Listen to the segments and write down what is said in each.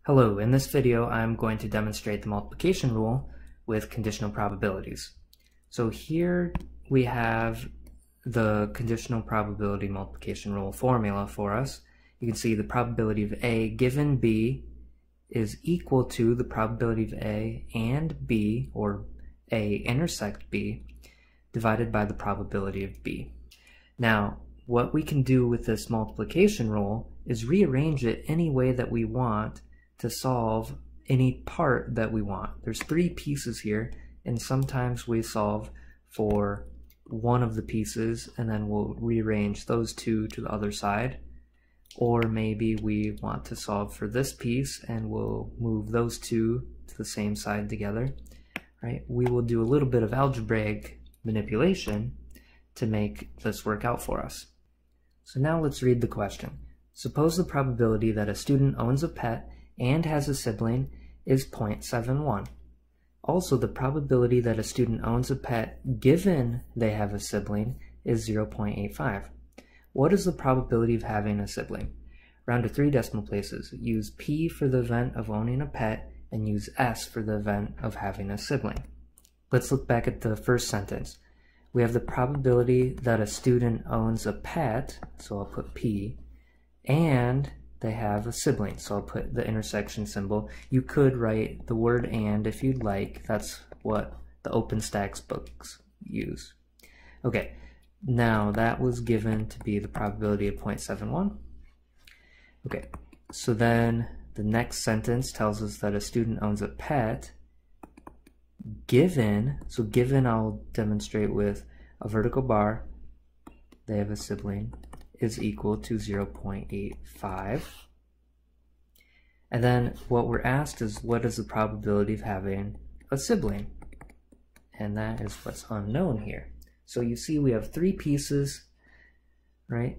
Hello, in this video I'm going to demonstrate the multiplication rule with conditional probabilities. So here we have the conditional probability multiplication rule formula for us. You can see the probability of A given B is equal to the probability of A and B, or A intersect B, divided by the probability of B. Now, what we can do with this multiplication rule is rearrange it any way that we want to solve any part that we want. There's three pieces here, and sometimes we solve for one of the pieces and then we'll rearrange those two to the other side. Or maybe we want to solve for this piece and we'll move those two to the same side together. Right? We will do a little bit of algebraic manipulation to make this work out for us. So now let's read the question. Suppose the probability that a student owns a pet and has a sibling is 0.71. Also, the probability that a student owns a pet given they have a sibling is 0.85. What is the probability of having a sibling? Round to 3 decimal places. Use P for the event of owning a pet and use S for the event of having a sibling. Let's look back at the first sentence. We have the probability that a student owns a pet, so I'll put P, and they have a sibling, so I'll put the intersection symbol. You could write the word and if you'd like. That's what the OpenStax books use. Okay, now that was given to be the probability of 0.71. Okay, so then the next sentence tells us that a student owns a pet given, so given I'll demonstrate with a vertical bar, they have a sibling, is equal to 0.85. And then what we're asked is, what is the probability of having a sibling? And that is what's unknown here. So you see we have three pieces, right?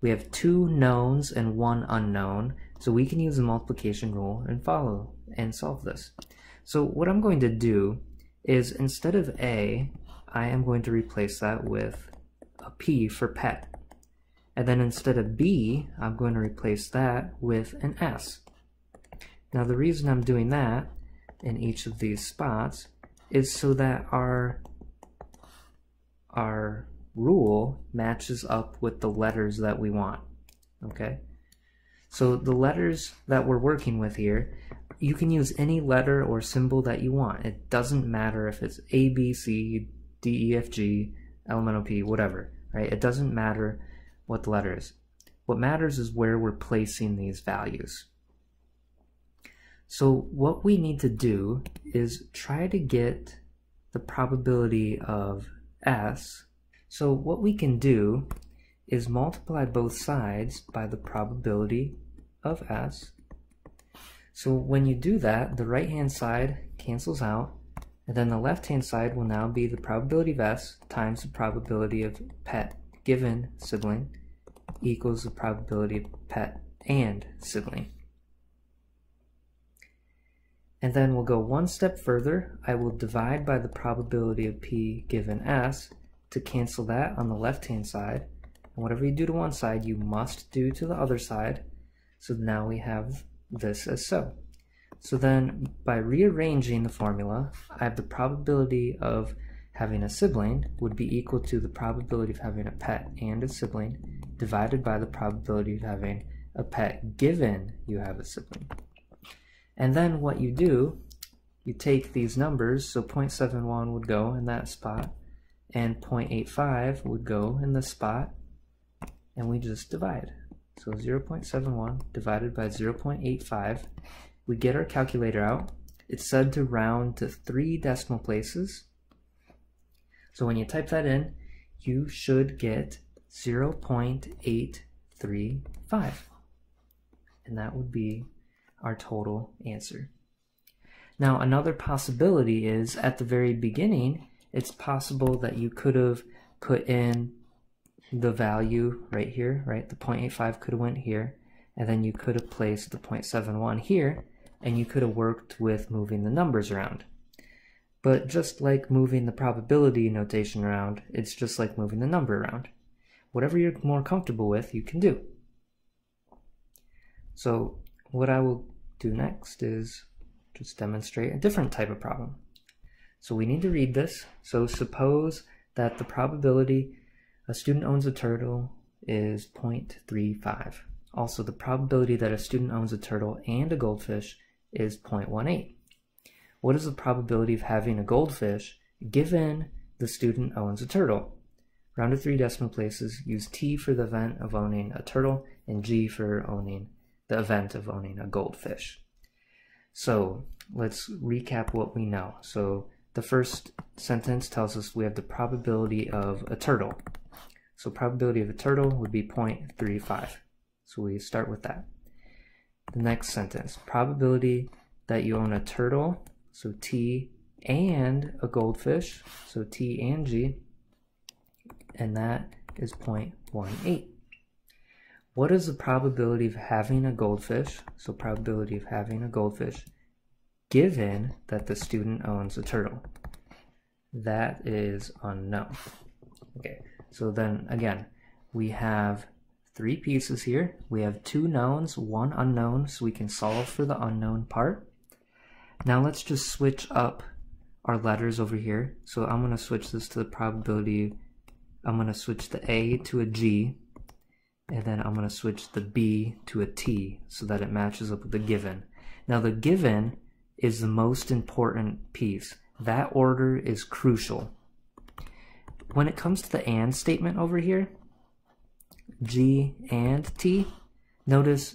We have two knowns and one unknown. So we can use the multiplication rule and follow and solve this. So what I'm going to do is, instead of A, I am going to replace that with a P for pet. And then instead of B, I'm going to replace that with an S. Now the reason I'm doing that in each of these spots is so that our rule matches up with the letters that we want. Okay? So the letters that we're working with here, you can use any letter or symbol that you want. It doesn't matter if it's A, B, C, D, E, F, G, L, M, N, O, P, whatever. Right? It doesn't matter what the letter is. What matters is where we're placing these values. So what we need to do is try to get the probability of S. So what we can do is multiply both sides by the probability of S. So when you do that, the right hand side cancels out, and then the left hand side will now be the probability of S times the probability of pet given sibling equals the probability of pet and sibling. And then we'll go one step further. I will divide by the probability of P given S to cancel that on the left hand side. And whatever you do to one side, you must do to the other side. So now we have this as so. So then by rearranging the formula, I have the probability of having a sibling would be equal to the probability of having a pet and a sibling divided by the probability of having a pet given you have a sibling. And then what you do, you take these numbers, so 0.71 would go in that spot, and 0.85 would go in this spot, and we just divide. So 0.71 divided by 0.85, we get our calculator out. It's said to round to 3 decimal places. So when you type that in, you should get 0.835. And that would be our total answer. Now another possibility is, at the very beginning, it's possible that you could have put in the value right here, right? The 0.85 could have went here, and then you could have placed the 0.71 here, and you could have worked with moving the numbers around. But just like moving the probability notation around, it's just like moving the number around. Whatever you're more comfortable with, you can do. So what I will do next is just demonstrate a different type of problem. So we need to read this. So suppose that the probability a student owns a turtle is 0.35. Also, the probability that a student owns a turtle and a goldfish is 0.18. What is the probability of having a goldfish given the student owns a turtle? Round to 3 decimal places, use T for the event of owning a turtle and G for owning the event of owning a goldfish. So let's recap what we know. So the first sentence tells us we have the probability of a turtle. So probability of a turtle would be 0.35. So we start with that. The next sentence, probability that you own a turtle, so T, and a goldfish, so T and G, and that is 0.18. What is the probability of having a goldfish, so probability of having a goldfish, given that the student owns a turtle? That is unknown. Okay, so then again, we have 3 pieces here. We have 2 knowns, 1 unknown, so we can solve for the unknown part. Now let's just switch up our letters over here. So I'm going to switch this to the probability. I'm going to switch the A to a G, and then I'm going to switch the B to a T so that it matches up with the given. Now the given is the most important piece. That order is crucial. When it comes to the AND statement over here, G and T, notice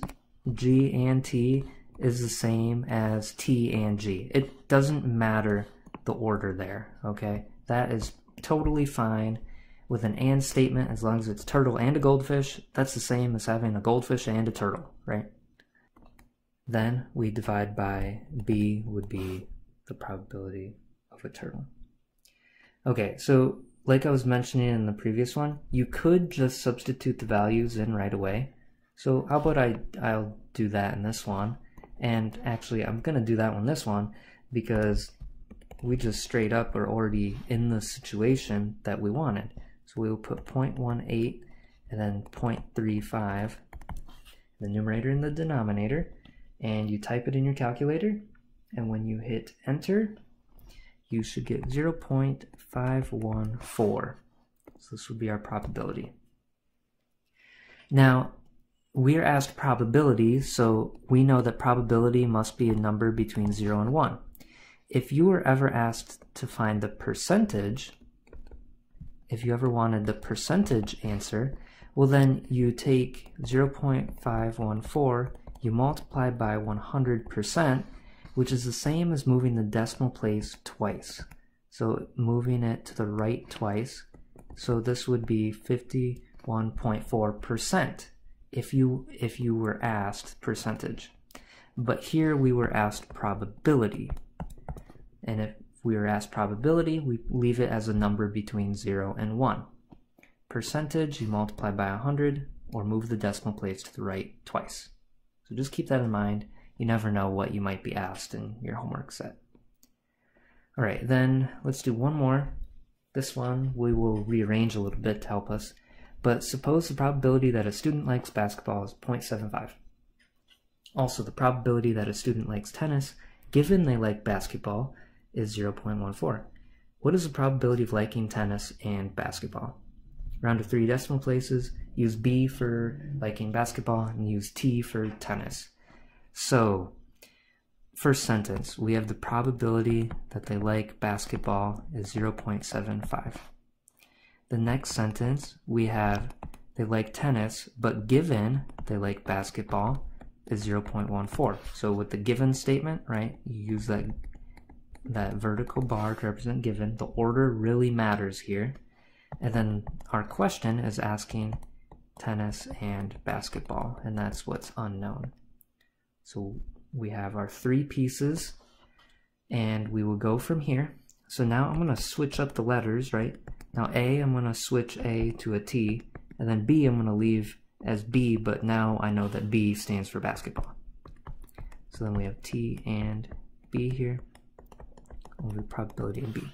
G and T is the same as T and G. It doesn't matter the order there, okay? That is totally fine with an AND statement as long as it's turtle and a goldfish. That's the same as having a goldfish and a turtle, right? Then we divide by B would be the probability of a turtle. Okay, so like I was mentioning in the previous one, you could just substitute the values in right away. So how about I'll do that in this one, and actually I'm gonna do that one this one because we just straight up are already in the situation that we wanted. So we will put 0.18 and then 0.35, the numerator and the denominator, and you type it in your calculator, and when you hit enter, you should get 0.514. So this would be our probability. Now, we're asked probability, so we know that probability must be a number between 0 and 1. If you were ever asked to find the percentage, if you ever wanted the percentage answer, well then you take 0.514, you multiply by 100%, which is the same as moving the decimal place twice. So moving it to the right twice. So this would be 51.4% if you were asked percentage. But here we were asked probability. And if we were asked probability, we leave it as a number between 0 and 1. Percentage, you multiply by 100 or move the decimal place to the right twice. So just keep that in mind. You never know what you might be asked in your homework set. All right, then let's do one more. This one we will rearrange a little bit to help us. But suppose the probability that a student likes basketball is 0.75. Also, the probability that a student likes tennis, given they like basketball, is 0.14. What is the probability of liking tennis and basketball? Round to 3 decimal places, use B for liking basketball, and use T for tennis. So, first sentence, we have the probability that they like basketball is 0.75. The next sentence, we have they like tennis, but given they like basketball is 0.14. So with the given statement, right, you use that vertical bar to represent given. The order really matters here. And then our question is asking tennis and basketball, and that's what's unknown. So we have our 3 pieces, and we will go from here. So now I'm going to switch up the letters, right? Now A, I'm going to switch A to a T, and then B I'm going to leave as B, but now I know that B stands for basketball. So then we have T and B here, over probability of B.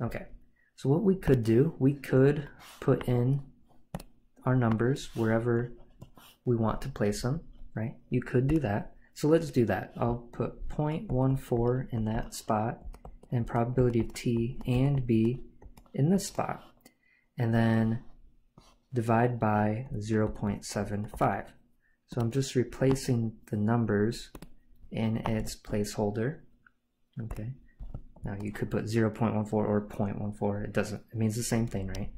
Okay, so what we could do, we could put in our numbers wherever we want to place them, right? You could do that. So let's do that. I'll put 0.14 in that spot and probability of t and b in this spot, and then divide by 0.75. So I'm just replacing the numbers in its placeholder. Okay. Now you could put 0.14 or 0.14. It means the same thing, right?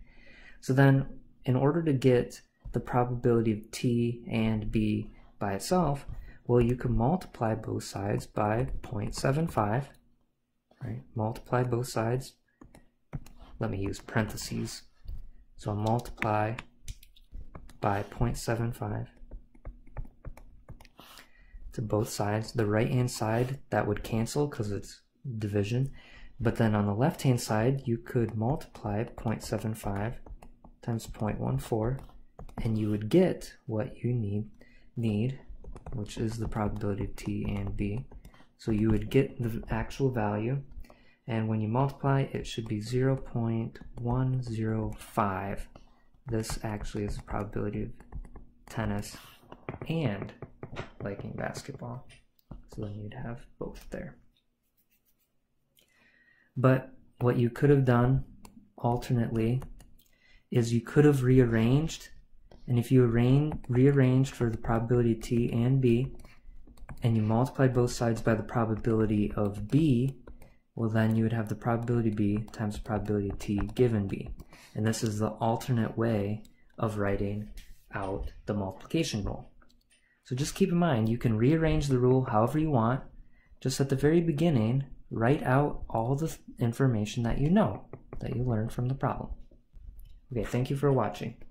So then in order to get the probability of t and b by itself, well, you can multiply both sides by 0.75, right? Multiply both sides. Let me use parentheses. So I'll multiply by 0.75 to both sides. The right-hand side, that would cancel because it's division. But then on the left-hand side, you could multiply 0.75 times 0.14, and you would get what you need, which is the probability of t and b. So you would get the actual value, and when you multiply, it should be 0.105. This actually is the probability of tennis and liking basketball. So then you'd have both there. But what you could have done alternately is you could have rearranged, and if you rearranged for the probability of t and b, and you multiplied both sides by the probability of b, well then you would have the probability b times the probability of t given b. And this is the alternate way of writing out the multiplication rule. So just keep in mind, you can rearrange the rule however you want. Just at the very beginning, write out all the information that you know, that you learned from the problem. Okay, thank you for watching.